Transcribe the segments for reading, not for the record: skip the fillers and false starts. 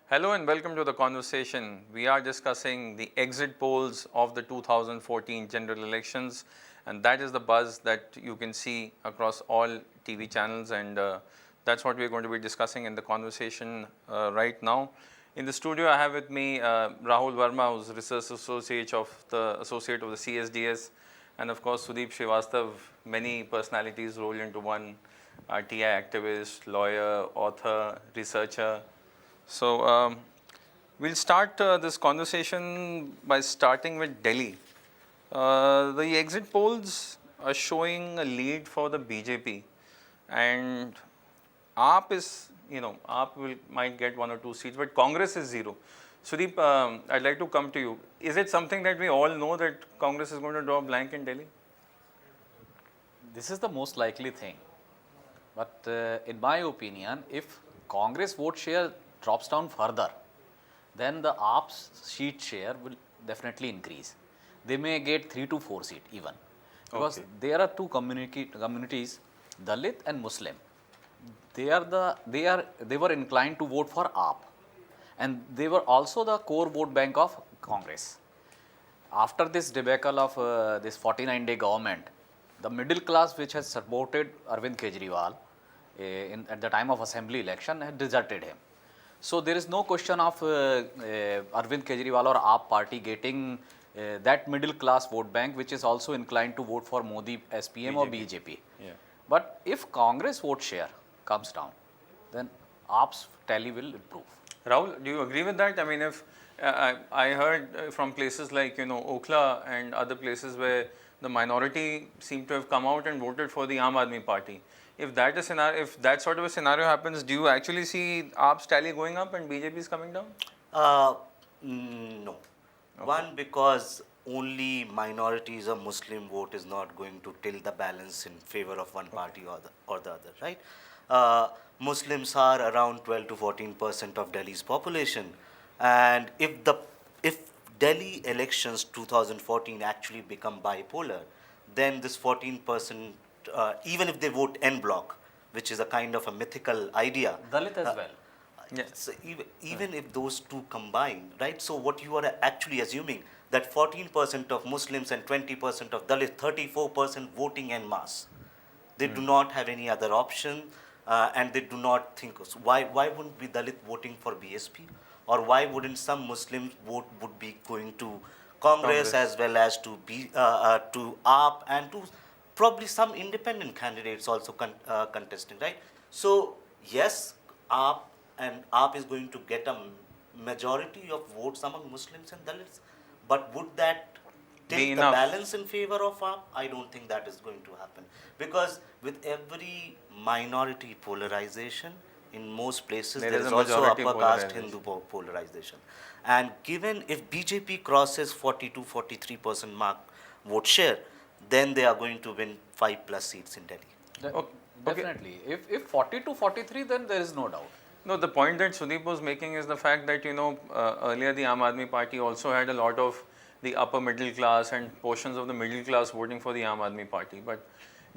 Hello and welcome to the conversation. We are discussing the exit polls of the 2014 general elections, and that is the buzz that you can see across all TV channels, and that's what we're going to be discussing in the conversation right now. In the studio, I have with me Rahul Verma, who's research associate of the CSDS, and of course Sudeep Srivastav. Many personalities rolled into one: TI activist, lawyer, author, researcher. So we'll start this conversation by starting with Delhi. The exit polls are showing a lead for the BJP, and AAP is, AAP might get one or two seats, but Congress is zero. Sudeep, I'd like to come to you. Is it something that we all know that Congress is going to draw a blank in Delhi? This is the most likely thing. But in my opinion, if Congress vote share drops down further, then the AAP's seat share will definitely increase. They may get 3 to 4 seats even. Because Okay. there are two communities, Dalit and Muslim. They were inclined to vote for AAP. And they were also the core vote bank of Congress. After this debacle of this 49-day government, the middle class which has supported Arvind Kejriwal at the time of assembly election had deserted him. So there is no question of Arvind Kejriwal or AAP party getting that middle class vote bank which is also inclined to vote for Modi as PM or BJP. Yeah. But if Congress vote share comes down, then AAP's tally will improve. Rahul, do you agree with that? I mean, if I heard from places like Okhla and other places where the minority seem to have come out and voted for the Aam Aadmi Party. If that sort of a scenario happens, do you actually see AAP's tally going up and BJP is coming down? Uh, no. One, because only minorities or Muslim vote is not going to tilt the balance in favor of one party or the other, right? Muslims are around 12 to 14% of Delhi's population, and if Delhi elections 2014 actually become bipolar, then this 14%, even if they vote en bloc, which is a kind of a mythical idea, Dalit as well. Yeah. so even if those two combine, right? So what you are actually assuming that 14% of Muslims and 20% of Dalits, 34% voting en masse. They do not have any other option, and they do not think. So why wouldn't be Dalit voting for BSP, or why wouldn't some Muslims would be going to Congress, Congress. as well as to to AAP and to probably some independent candidates also contesting, right? So yes, AAP and AAP is going to get a majority of votes among Muslims and Dalits, but would that Be take the enough. balance in favor of AAP? I don't think that is going to happen, because with every minority polarization, in most places There there is is a also majority upper caste polarization. Hindu polarization. And given if BJP crosses 42-43% mark vote share, then they are going to win 5 plus seats in Delhi. De- Okay. Definitely. If 40 to 43, then there is no doubt. No, the point that Sudeep was making is the fact that earlier the Aam Aadmi Party also had a lot of the upper middle class and portions of the middle class voting for the Aam Aadmi Party. But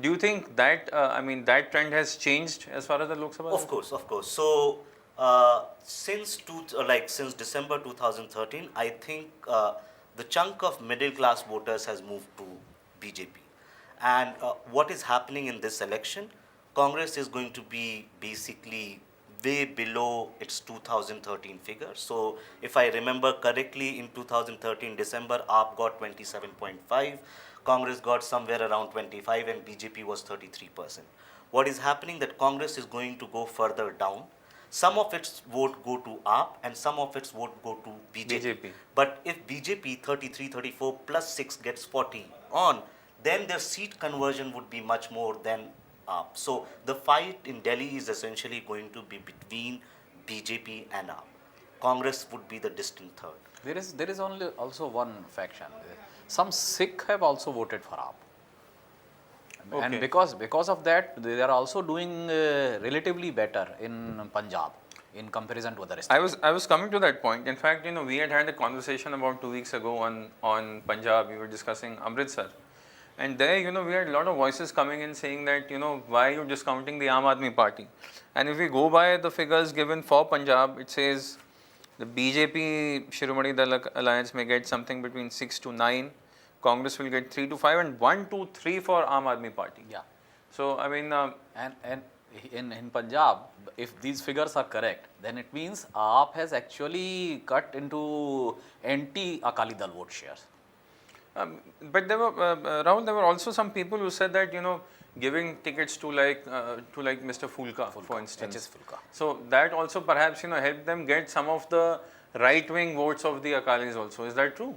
do you think that that trend has changed as far as the Lok Sabha? Of course, of course. So since December 2013, I think the chunk of middle class voters has moved to BJP. And what is happening in this election? Congress is going to be basically way below its 2013 figure. So if I remember correctly, in 2013 December, AAP got 27.5, Congress got somewhere around 25, and BJP was 33%. What is happening that Congress is going to go further down. Some of its vote go to AAP and some of its vote go to BJP. BJP. But if BJP 33, 34 plus 6 gets 40 on, then their seat conversion would be much more than AAP. So the fight in Delhi is essentially going to be between BJP and AAP. Congress would be the distant third. There is only also one faction. Some Sikh have also voted for AAP. Okay. And because of that, they are also doing relatively better in Punjab in comparison to other states. I was coming to that point. In fact, we had a conversation about 2 weeks ago on Punjab. We were discussing Amritsar. And there, we had a lot of voices coming in saying that, why are you discounting the Aam Aadmi Party? And if we go by the figures given for Punjab, it says the BJP Shiromani Dal Alliance may get something between 6 to 9, Congress will get 3 to 5, and 1, 2, 3 for Aam Aadmi Party. Yeah. So, I mean, And in Punjab, if these figures are correct, then it means AAP has actually cut into anti-Akali Dal vote shares. but there were, Rahul, there were also some people who said that, giving tickets to like Mr. Fulka, for instance. H.S. Fulka. So that also perhaps, helped them get some of the right-wing votes of the Akalis also. Is that true?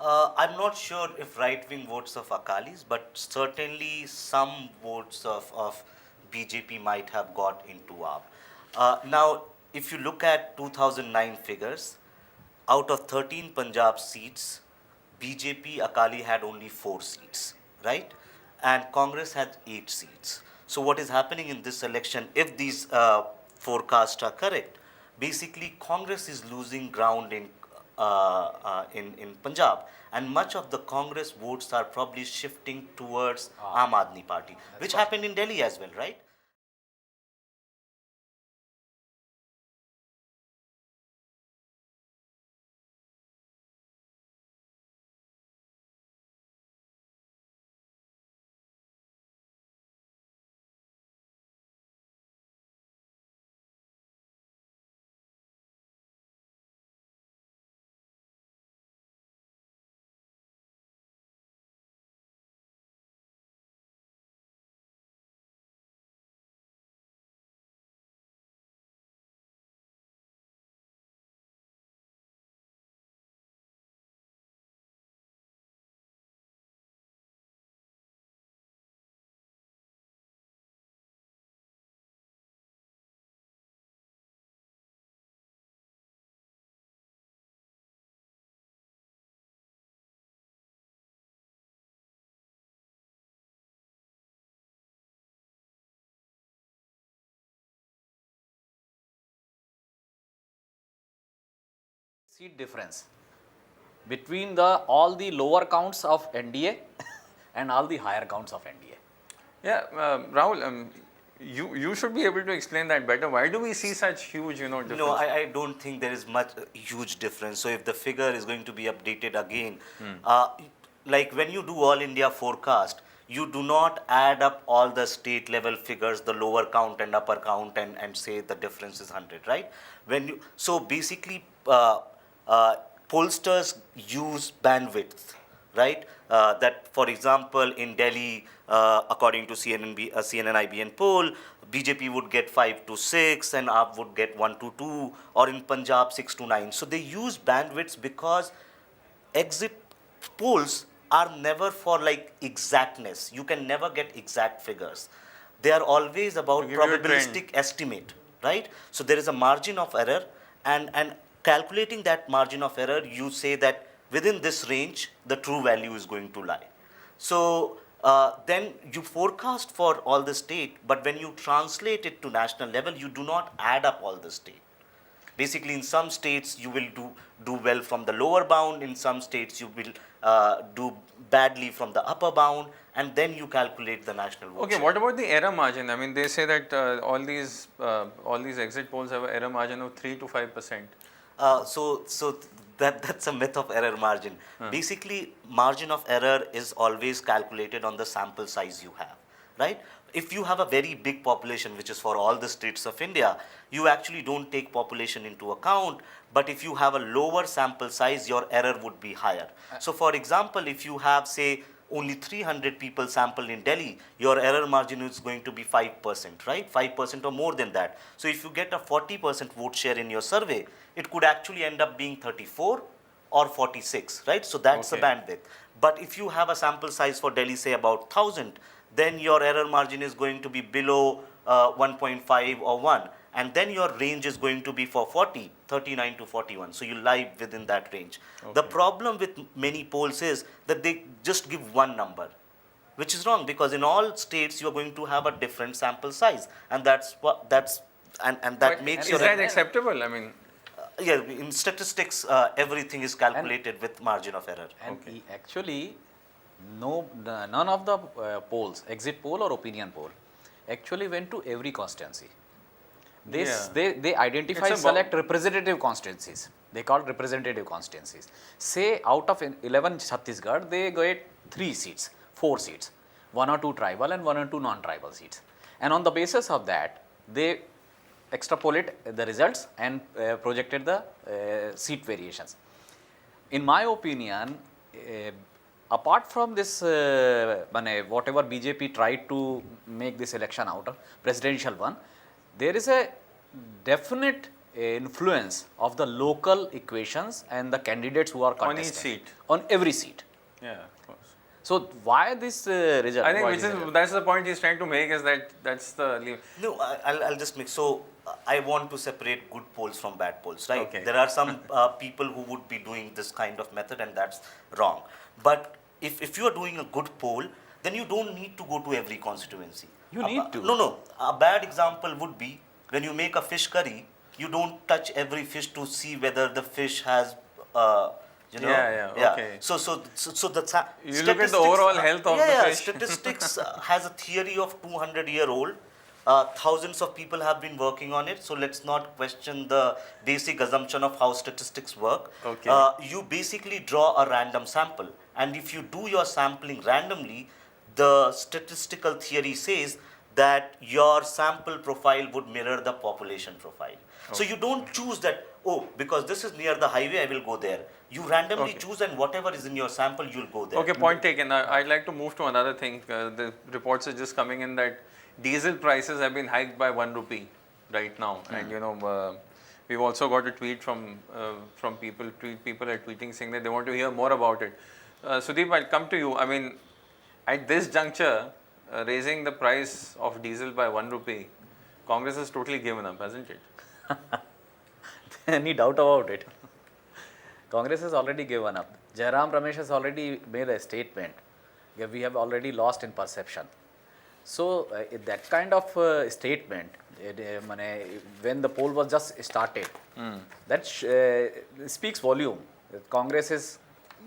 I'm not sure if right-wing votes of Akalis, but certainly some votes of BJP might have got into AAP. Now, if you look at 2009 figures, out of 13 Punjab seats, BJP Akali had only 4 seats, right? And Congress had 8 seats. So what is happening in this election, if these forecasts are correct, basically Congress is losing ground in Punjab, and much of the Congress votes are probably shifting towards Aam Aadmi Party, which happened in Delhi as well, right? Seat difference between all the lower counts of NDA and all the higher counts of NDA. Yeah, Rahul, you should be able to explain that better. Why do we see such huge, difference? No, I don't think there is much huge difference. So if the figure is going to be updated again, like when you do all India forecast, you do not add up all the state level figures, the lower count and upper count, and say the difference is 100, right? So basically, pollsters use bandwidth, right? That, for example, in Delhi, according to CNN IBN poll, BJP would get 5 to 6 and AAP would get 1 to 2, or in Punjab 6 to 9. So they use bandwidths because exit polls are never for like exactness. You can never get exact figures. They are always about give you a trend. probabilistic estimate, right? So there is a margin of error, and calculating that margin of error, you say that within this range, the true value is going to lie. So then you forecast for all the state, but when you translate it to national level, you do not add up all the state. Basically, in some states, you will do well from the lower bound. In some states, you will do badly from the upper bound, and then you calculate the national vote Okay, share. what about the error margin? I mean, they say that all these exit polls have an error margin of 3 to 5%. So that's a myth of error margin. Basically, margin of error is always calculated on the sample size you have, right? If you have a very big population, which is for all the states of India, you actually don't take population into account. But if you have a lower sample size, your error would be higher. So for example, if you have, say, only 300 people sampled in Delhi, your error margin is going to be 5%, right? 5% or more than that. So if you get a 40% vote share in your survey, it could actually end up being 34 or 46, right? So that's the bandwidth. But if you have a sample size for Delhi, say about 1,000, then your error margin is going to be below 1.5 or 1. And then your range is going to be for 39 to 41. So you lie within that range. The problem with many polls is that they just give one number, which is wrong, because in all states you are going to have a different sample size, and that makes Is your that acceptable? I mean, yeah, in statistics, everything is calculated with margin of error. And actually, none of the polls, exit poll or opinion poll, actually went to every constituency. Yeah. They identify, It's a select representative constituencies. They call representative constituencies. Say out of 11 Chhattisgarh, they get 3 seats, 4 seats, 1 or 2 tribal and 1 or 2 non-tribal seats. And on the basis of that, they extrapolate the results and projected the seat variations. In my opinion, apart from this, whatever BJP tried to make this election out of, presidential one, there is a definite influence of the local equations and the candidates who are On each contesting. seat. On every seat. Yeah, of course. So why this result? I think Why which this is result? that's the point he's trying to make, is that that's the No, I'll just make, so I want to separate good polls from bad polls, right? Okay. There are some people who would be doing this kind of method, and that's wrong. But if you are doing a good poll, then you don't need to go to every constituency. You need to. No. A bad example would be when you make a fish curry, you don't touch every fish to see whether the fish has, you know. Yeah, okay. So that's You look at the statistics, overall health of the fish. Statistics has a theory of 200-year-old. Thousands of people have been working on it, so let's not question the basic assumption of how statistics work. Okay. You basically draw a random sample, and if you do your sampling randomly, the statistical theory says that your sample profile would mirror the population profile. So you don't choose that, oh, because this is near the highway, I will go there. You randomly Okay. choose, and whatever is in your sample, you'll go there. Okay, point taken. I'd like to move to another thing. The reports are just coming in that diesel prices have been hiked by 1 rupee right now, and we've also got a tweet from people. People are tweeting saying that they want to hear more about it. Sudeep, I'll come to you. I mean, at this juncture, raising the price of diesel by 1 rupee, Congress has totally given up, hasn't it? Any doubt about it? Congress has already given up. Jairam Ramesh has already made a statement. Yeah, we have already lost in perception. So that kind of statement, when the poll was just started, that speaks volume. Congress is.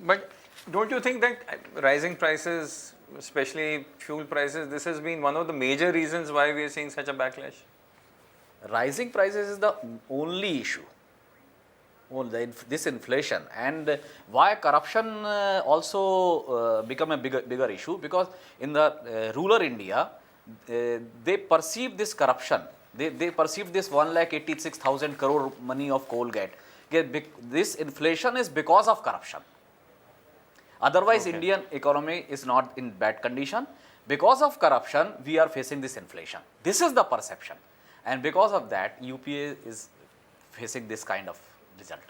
But don't you think that rising prices, especially fuel prices, this has been one of the major reasons why we are seeing such a backlash? Rising prices is the only issue. This inflation, and why corruption also become a bigger issue, because in the rural India, they perceive this corruption. They perceive this 1,86,000 crore money of coal gate. This inflation is because of corruption. Otherwise, Okay. Indian economy is not in bad condition. Because of corruption, we are facing this inflation. This is the perception, and because of that, UPA is facing this kind of result.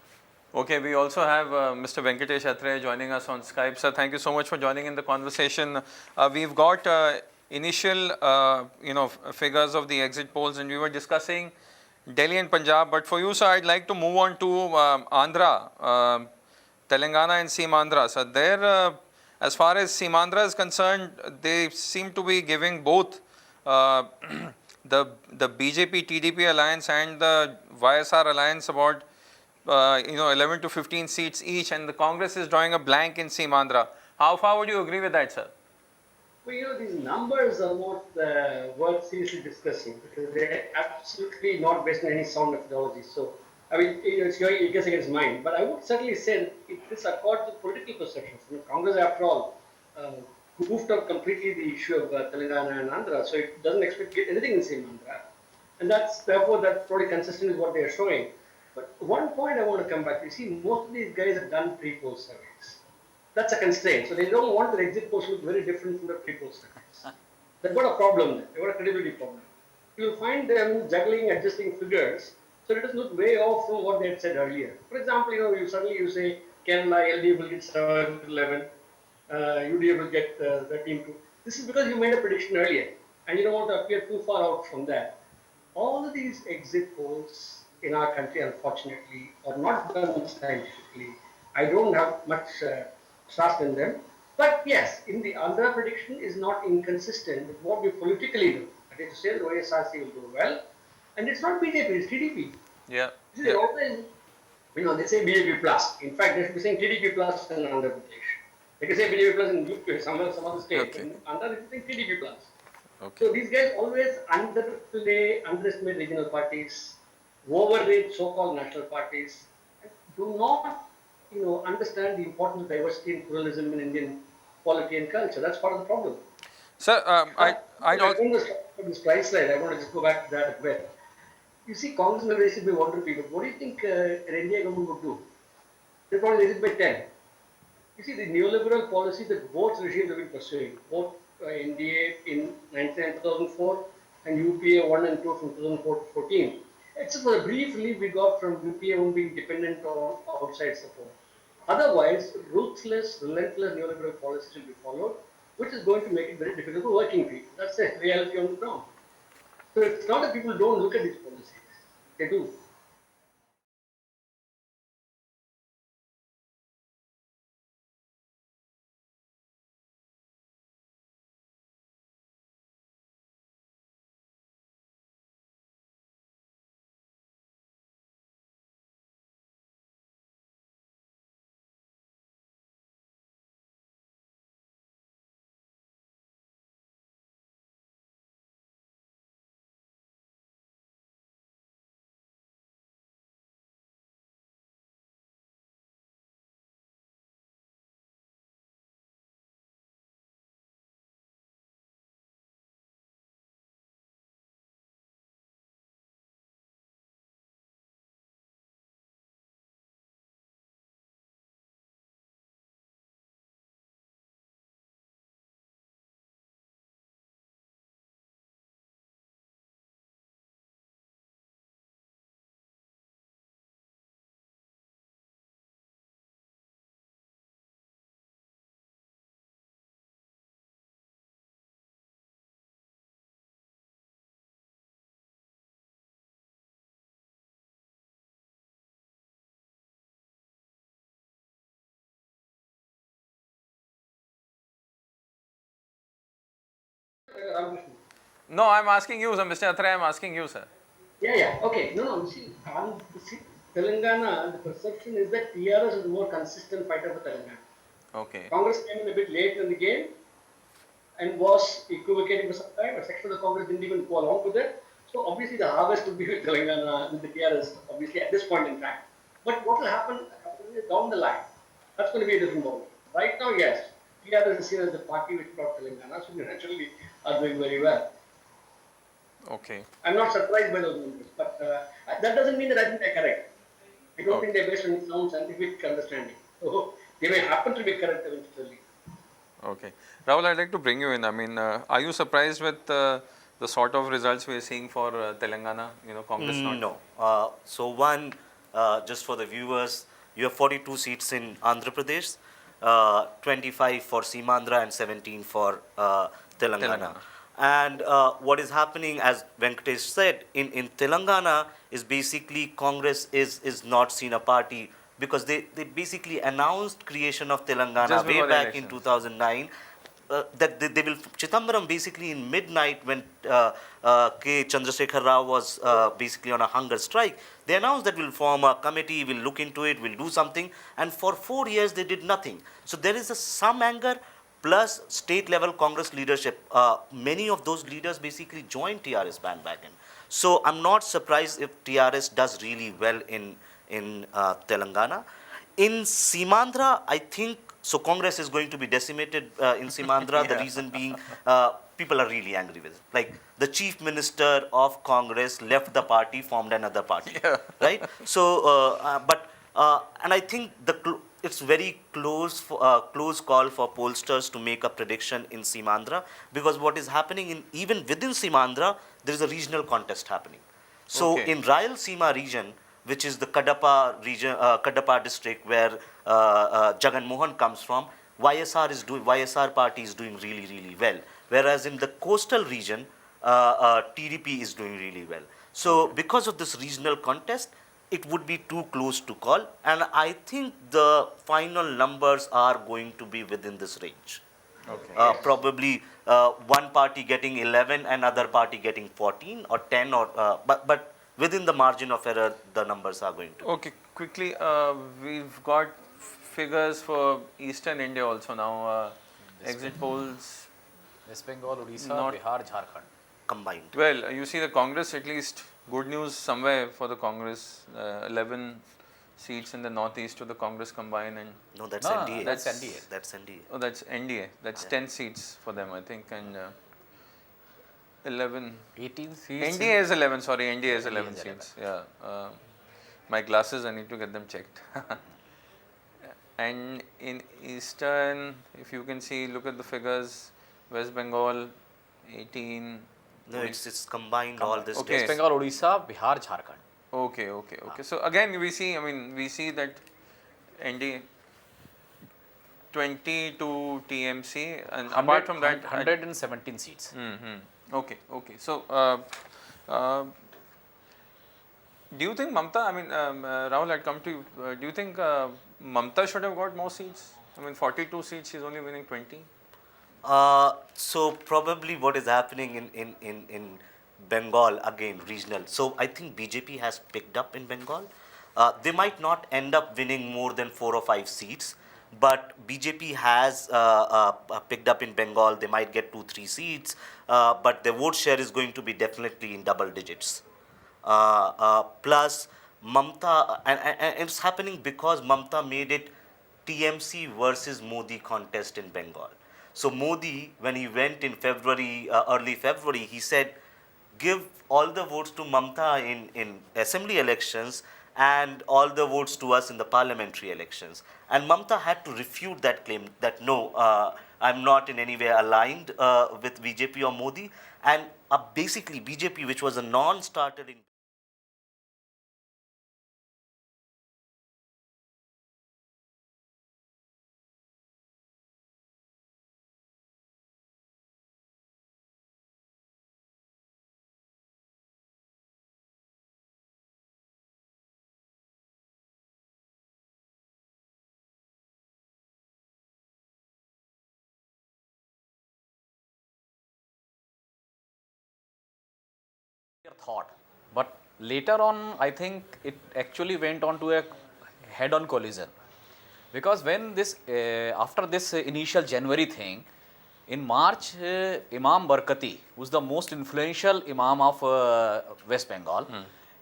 Okay, we also have Mr. Venkatesh Atre joining us on Skype. Sir, thank you so much for joining in the conversation. We've got initial, figures of the exit polls, and we were discussing Delhi and Punjab. But for you, sir, I'd like to move on to Andhra, Telangana and Seemandhra. So there, as far as Seemandhra is concerned, they seem to be giving both the BJP TDP alliance and the YSR alliance about 11 to 15 seats each, and the Congress is drawing a blank in Seemandhra. How far would you agree with that, sir? Well, these numbers are not worth seriously discussing, because they're absolutely not based on any sound methodology. So, I mean, it's your guess against mine. But I would certainly say that this accords with political perceptions. Congress, after all, goofed up completely the issue of Telangana and Andhra, so it doesn't expect to get anything in Seemandhra. And that's probably consistent with what they are showing. But one point I want to come back to, you see, most of these guys have done pre-poll surveys. That's a constraint. So they don't want their exit polls to look very different from the pre-poll surveys. They've got a problem there. They've got a credibility problem. You'll find them juggling, adjusting figures, so it doesn't look way off from what they had said earlier. For example, you say Kerala, LDF will get 7 to 11, UDF will get 13 to. This is because you made a prediction earlier, and you don't want to appear too far out from that. All of these exit polls in our country, unfortunately, are not done scientifically. I don't have much trust in them. But yes, in the Andhra prediction is not inconsistent with what we politically do. That is to say, the YSRC will do well. And it's not BJP, it's TDP. Yeah. This is always, they say BJP plus. In fact, they should be saying TDP plus in Andhra Pradesh. They can say BJP plus in some other state. Okay. In Andhra, they think TDP plus. Okay. So these guys always underestimate regional parties, overrate so-called national parties, and do not, understand the importance of diversity and pluralism in Indian polity and culture. That's part of the problem. Sir, Now, I I don't. want to start with this price slide. I want to just go back to that a bit. You see, Congress may raise it by 1 rupee, but what do you think an NDA government would do? They probably raise it by 10. You see, the neoliberal policy that both regimes have been pursuing, both NDA in 2004 and UPA 1 and 2 from 2004 to 14, except for a brief relief we got from UPA 1 being dependent on outside support. Otherwise, ruthless, relentless neoliberal policies will be followed, which is going to make it very difficult for working people. That's the reality on the ground. So it's not that people don't look at these policies, they do. Ramakrishnan. No, I'm asking you, sir. Mr. Athray, I'm asking you, sir. Yeah, yeah. Okay. No, no. See, Telangana, the perception is that TRS is the more consistent fighter for Telangana. Okay. Congress came in a bit late in the game and was equivocating for some time, but section of the Congress didn't even go along with it. So obviously the harvest will be with Telangana, with the TRS, obviously at this point in time. But what will happen down the line? That's going to be a different moment. Right now, yes, TRS is seen as the party which brought Telangana, so they naturally are doing very well. Okay. I'm not surprised by those numbers, but that doesn't mean that I think they're correct. I don't think they're based on sound scientific understanding. So they may happen to be correct eventually. Okay. Rahul, I'd like to bring you in. I mean, are you surprised with the sort of results we're seeing for Telangana? Congress not. No. So one, just for the viewers, you have 42 seats in Andhra Pradesh, 25 for Simandra and 17 for Telangana. Telangana. And what is happening, as Venkatesh said, in Telangana is basically Congress is not seen a party because they basically announced creation of Telangana Just way before the back in elections. 2009. That they will, Chidambaram basically in midnight when K. Chandrasekhar Rao was basically on a hunger strike, they announced that we'll form a committee, we'll look into it, we'll do something, and for 4 years they did nothing. So there is some anger plus state level Congress leadership. Many of those leaders basically joined TRS bandwagon. So I'm not surprised if TRS does really well in Telangana. In Simandra, I think so. Congress is going to be decimated in Simandra. The reason being, people are really angry with it. Like the chief minister of Congress left the party, formed another party, right? So, and I think it's very close call for pollsters to make a prediction in Simandra because what is happening even within Simandra, there is a regional contest happening. So Okay. in Rayalaseema region, which is the Kadapa region, Kadapa district where Jagan Mohan comes from, YSR party is doing really well. Whereas in the coastal region, TDP is doing really well. So because of this regional contest, it would be too close to call, and I think the final numbers are going to be within this range. Okay. Probably one party getting 11, another party getting 14 or 10, or but within the margin of error, the numbers are going to. Okay, quickly, we've got figures for Eastern India also now. Exit polls. West Bengal, Odisha, Not- Bihar, Jharkhand. combined. Well, you see the Congress, at least good news somewhere for the Congress, 11 seats in the northeast to the Congress combine, and No, that's No, NDA. that's NDA. That's NDA. oh, that's NDA, that's 10 seats for them, I think, and 11. 18 seats. NDA is 11, sorry, NDA is 11 is seats, yeah. My glasses, I need to get them checked. And in eastern, if you can see, look at the figures, West Bengal, 18. No, it's combined all this. Okay. West Bengal, Odisha, Bihar, Jharkhand. Okay. So again, we see that NDA 22 TMC, and apart from that, 117 seats. Okay. So, do you think Mamta? I mean, Rahul, I'd come to you. Do you think Mamta should have got more seats? I mean, 42 seats, she's only winning 20. So probably what is happening in Bengal, again regional. So I think BJP has picked up in Bengal. They might not end up winning more than 4 or 5 seats, but BJP has picked up in Bengal. They might get 2-3 seats, but their vote share is going to be definitely in double digits. Plus Mamta, and it's happening because Mamta made it TMC versus Modi contest in Bengal. So Modi, when he went in February, early February, he said, give all the votes to Mamta in assembly elections and all the votes to us in the parliamentary elections. And Mamta had to refute that claim that no, I'm not in any way aligned with BJP or Modi. And basically BJP, which was a non-starter in Thought, but later on, I think it actually went on to a head-on collision, because when this after this initial January thing, in March, Imam Barkati, who's the most influential Imam of West Bengal,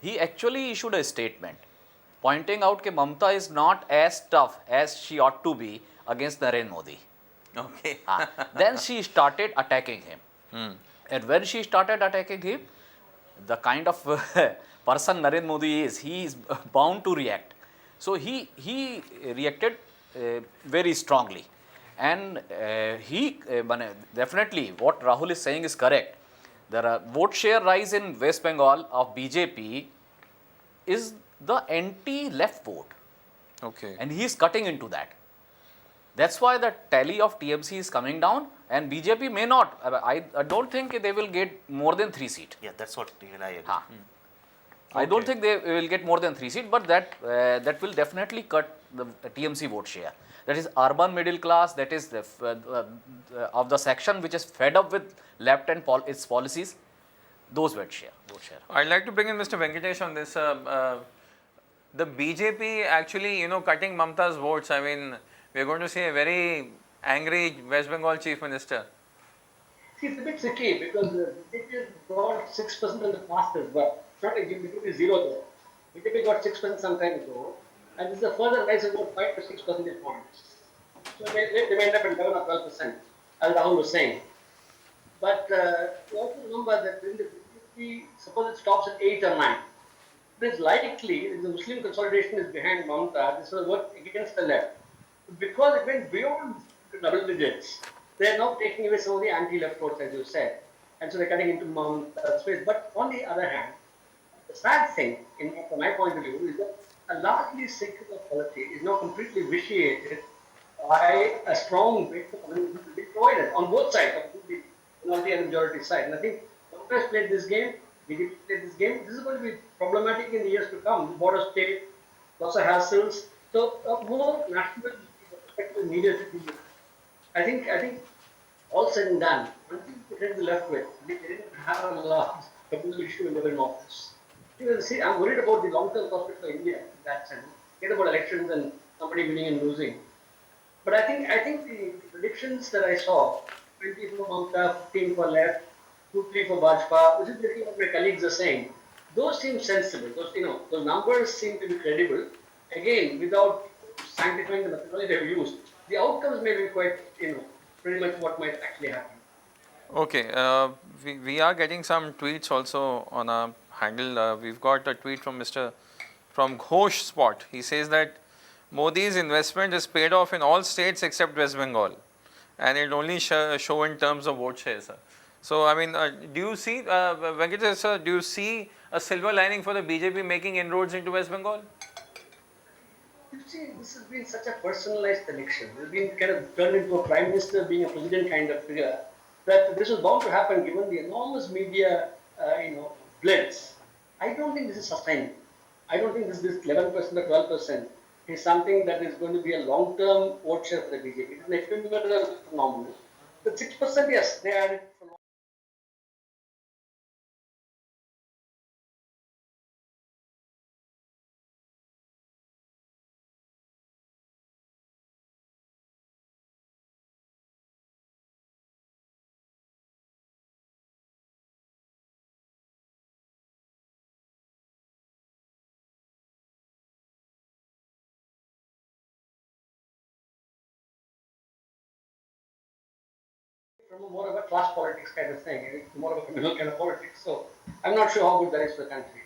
he actually issued a statement pointing out that Mamta is not as tough as she ought to be against Narendra Modi. Okay. Then she started attacking him. And when she started attacking him, the kind of person Narendra Modi is, he is bound to react. So he reacted very strongly. And definitely what Rahul is saying is correct. The vote share rise in West Bengal of BJP is the anti-left vote. Okay. And he is cutting into that. That's why the tally of TMC is coming down, and BJP may not. I don't think they will get more than 3 seats. yeah, that's what even I agree. I don't Okay. think they will get more than 3 seats, but that will definitely cut the TMC vote share. That is urban middle class. That is of the section which is fed up with left and its policies. Those vote share. I'd like to bring in Mr. Venkatesh on this. The BJP actually, cutting Mamta's votes. I mean, we're going to see a very angry West Bengal chief minister. See, it's a bit tricky because BJP got 6% in the fastest, but it's not like BJP zero though. BJP got 6% some time ago, and this is a further rise of about 5 to 6 percentage points. So they may end up at 11 or 12%, as Rahul was saying. But you also remember that in the BJP, suppose it stops at 8 or 9. It is likely, if the Muslim consolidation is behind Mamta, this will work against the left. Because it went beyond double digits, they are now taking away some of the anti-left votes, as you said. And so they're cutting into Mamta's space. But on the other hand, the sad thing, from my point of view, is that a largely secular polity is now completely vitiated by a strong base of communism to be provided on both sides, of the minority and majority side. And I think Congress played this game, BJP played this game. This is going to be problematic in the years to come. Border state, lots of hassles. So more national perspective needed to be. I think all said and done, one thing to get the left with, they didn't have a large communal issue in their office. See, I'm worried about the long-term prospects of India in that sense. Forget about elections and somebody winning and losing. But I think the predictions that I saw 20 for Mamata, 15 for left, 2-3 for Bajpa, which is basically what my colleagues are saying. Those seem sensible. Those numbers seem to be credible. Again, without sanctifying the methodology they've used, the outcomes may be quite, pretty much what might actually happen. Okay, we are getting some tweets also on our handle. We've got a tweet from from Ghosh Spot. He says that Modi's investment is paid off in all states except West Bengal, and it only show in terms of vote share, sir. So, I mean, do you see, Venkatesh sir, do you see a silver lining for the BJP making inroads into West Bengal? You see, this has been such a personalized election. It's been kind of turned into a prime minister being a president kind of figure. That this was bound to happen given the enormous media, blitz. I don't think this is sustainable. I don't think this 11% or 12% is something that is going to be a long-term vote share for the BJP. It's an ephemeral phenomenon. The 6%, yes, they added. From more of a class politics kind of thing, it's more of a communal kind of politics. So I'm not sure how good that is for the country.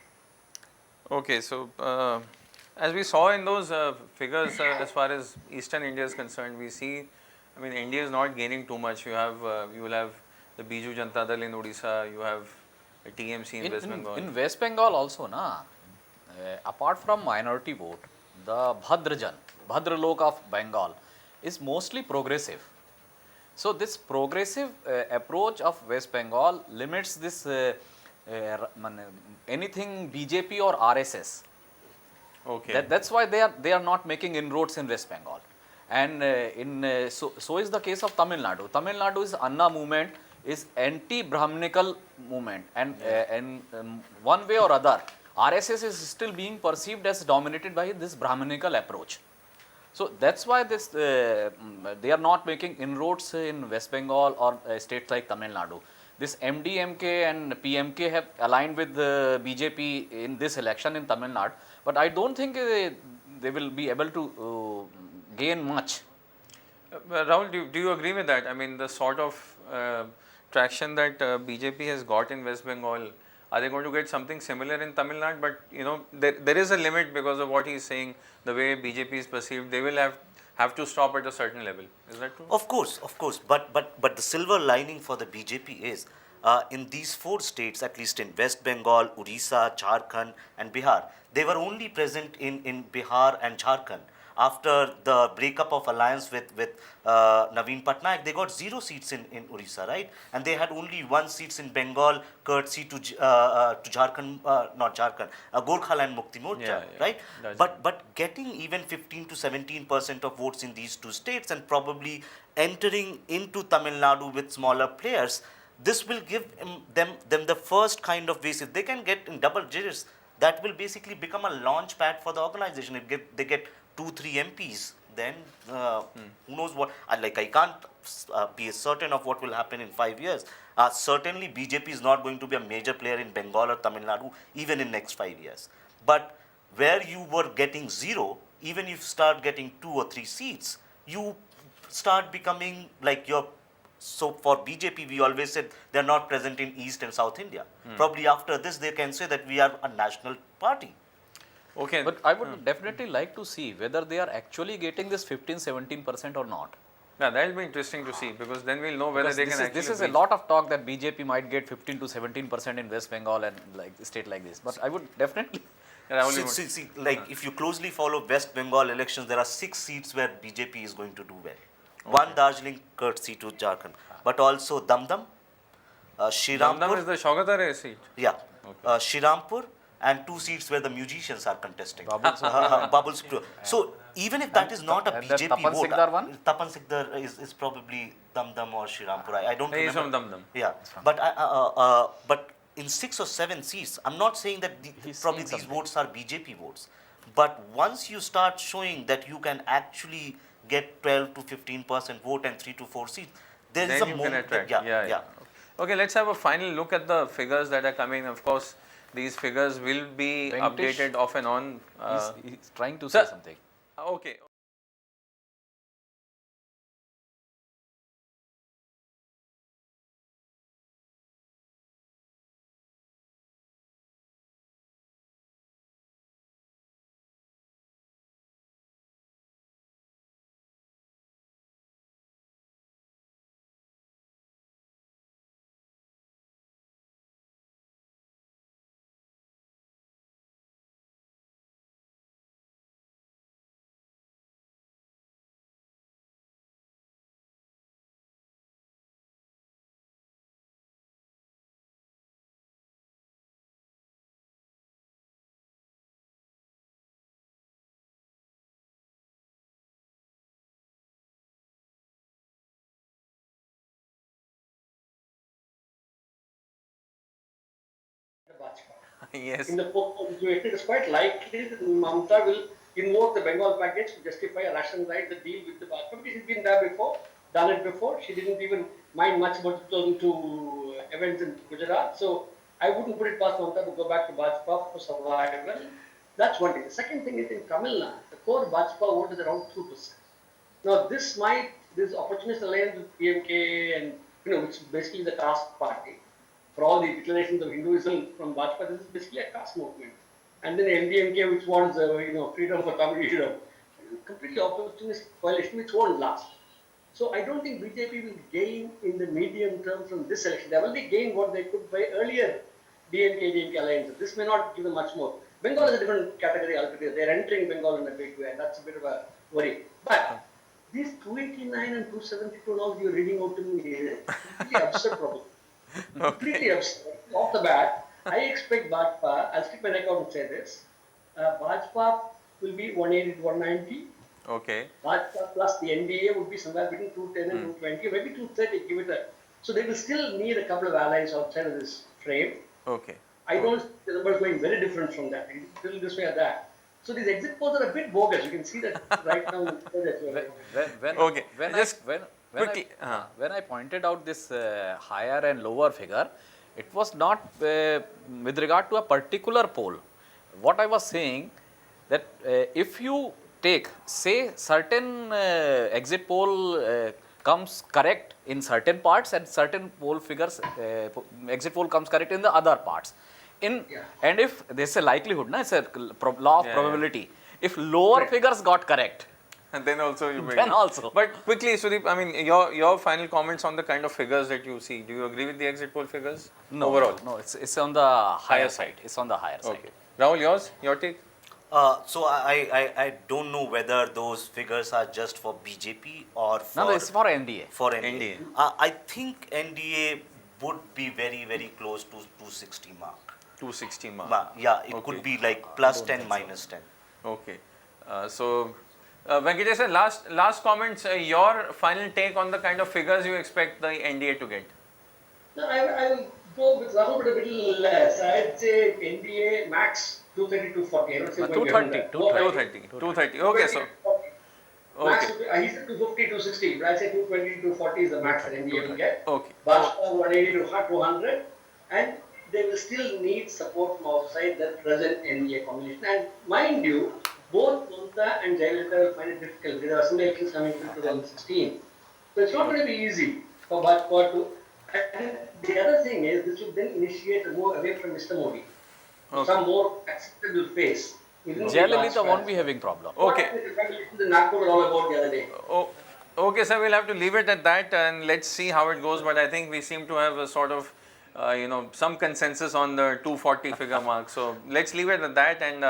Okay, so as we saw in those figures, as far as Eastern India is concerned, we see, I mean, India is not gaining too much. You will have the Biju Janata Dal in Odisha, you have the TMC in West Bengal. In West Bengal also, apart from minority vote, the Bhadralok of Bengal is mostly progressive. So this progressive approach of West Bengal limits this anything BJP or RSS. Okay. That's why they are not making inroads in West Bengal. And so is the case of Tamil Nadu. Tamil Nadu's Anna movement is anti-Brahminical movement, and one way or other, RSS is still being perceived as dominated by this Brahminical approach. So that's why they are not making inroads in West Bengal or states like Tamil Nadu. This MDMK and PMK have aligned with the BJP in this election in Tamil Nadu, but I don't think they will be able to gain much. Rahul, do you agree with that? I mean, the sort of traction that BJP has got in West Bengal, are they going to get something similar in Tamil Nadu? But there is a limit because of what he is saying, the way BJP is perceived. They will have to stop at a certain level. Is that true? Of course. But the silver lining for the BJP is in these 4 states, at least in West Bengal, Odisha, Jharkhand, and Bihar, they were only present in Bihar and Jharkhand. After the breakup of alliance with Naveen Patnaik, they got 0 seats in Odisha, right? And they had only 1 seat in Bengal, courtesy to Jharkhand, not Jharkhand, Gorkhaland Mukti Morcha, right? But getting even 15 to 17% of votes in these 2 states and probably entering into Tamil Nadu with smaller players, this will give them the first kind of base. If they can get in double digits, that will basically become a launch pad for the organization. If they get 2-3 MPs, then who knows what, I can't be certain of what will happen in 5 years. Certainly BJP is not going to be a major player in Bengal or Tamil Nadu even in next 5 years. But where you were getting 0, even if you start getting 2 or 3 seats, you start becoming like your. So for BJP, we always said they are not present in East and South India. Probably after this, they can say that we are a national party. Okay. But I would definitely like to see whether they are actually getting this 15-17% or not. Yeah, that will be interesting to see, because then we'll know whether they can actually. This is a lot of talk that BJP might get 15 to 17% in West Bengal and like a state like this. But I would definitely. See, if you closely follow West Bengal elections, there are 6 seats where BJP is going to do well. Okay. 1 Darjeeling courtesy to Jharkhand, but also Damdam, Shirampur. Damdam is the Shaugat seat. Yeah, okay. Shirampur, and 2 seats where the musicians are contesting. Bubbles. So even if that is not a BJP vote, Tapan Sikdar is probably Damdam or Shirampur. I don't remember. He is from Damdam. Yeah, but in 6 or 7 seats, I'm not saying that probably these votes are BJP votes. But once you start showing that you can actually get 12 to 15% vote and 3 to 4 seats, there is then a you can moment. attract. Yeah. Okay, let's have a final look at the figures that are coming. Of course, these figures will be Venkatesh, updated off and on. He's trying to sir. say something. Okay. Yes. In the post situation, it is quite likely that Mamata will invoke the Bengal package to justify a rationalize the deal with the Bajpa because she's been there before, done it before. She didn't even mind much about 2002 events in Gujarat. So I wouldn't put it past Mamata to go back to Bajpa for survival. That's one thing. The second thing is in Tamil Nadu, the core Bajpa vote is around 2%. Now this opportunist alliance with PMK and which is basically the caste party, for all the declarations of Hinduism from Bajpa, this is basically a caste movement. And then MDMK, which wants freedom for Tamil, completely opportunist coalition, which won't last. So I don't think BJP will gain in the medium term from this election. They have only gained what they could by earlier DMK alliances. This may not give them much more. Bengal is a different category altogether. They're entering Bengal in a big way, and that's a bit of a worry. But these 289 and 272 now you're reading out to me is completely absurd problem. Completely absurd. Off the bat, I expect Bajpa, I'll stick my neck out and say this, Bajpa will be 180 to 190. Okay. Bajpa plus the NDA would be somewhere between 210 and 220, maybe 230, give it a. So they will still need a couple of allies outside of this frame. Okay. I don't see the numbers going very different from that. Still this way or that. So these exit polls are a bit bogus. You can see that right now. Okay. Just quickly, When I pointed out this higher and lower figure, it was not with regard to a particular poll. What I was saying that if you take, say, certain exit poll comes correct in certain parts and certain poll figures, exit poll comes correct in the other parts. And if there's a likelihood, it's a law of probability. If lower figures got correct, and then also you made then it. also. But quickly, Sudeep, I mean, your final comments on the kind of figures that you see. Do you agree with the exit poll figures? No, overall? no, it's on the higher side. It's on the higher side. Okay. Rahul, your take? So I don't know whether those figures are just for BJP or for No, it's for NDA. for NDA. NDA. I think NDA would be very, very close to 260 mark. 260 mark. Yeah, it Okay. could be like plus 10, minus 10. Okay. Venkatesh sir, last comments, your final take on the kind of figures you expect the NDA to get? No, I will go with Rahul, but a little less. I'd say NDA max 230, 240. I don't say 230, 230. Okay, so. Max, Okay. he said 250, 260, but I say 220, 240 is the max that NDA will get. Okay. Bajpa 180 to 200, and they will still need support from outside the present NDA combination. And mind you, both Mamata and Jayalalitha will find it difficult. There are assembly elections coming in 2016. So it's not going to be easy for Bajpa to. And the other thing is, this will then initiate a move away from Mr. Modi. Okay. Some more acceptable face. Jayalalitha won't be having problem. Okay. The Nagpur was all about the other day. Oh, okay, sir, we'll have to leave it at that and let's see how it goes. But I think we seem to have a sort of, some consensus on the 240 figure mark. So let's leave it at that. And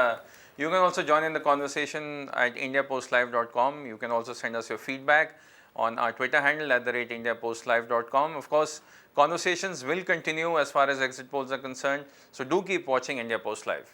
you can also join in the conversation at indiapostlive.com. You can also send us your feedback on our Twitter handle @indiapostlive.com. Of course, conversations will continue as far as exit polls are concerned. So do keep watching India Post Live.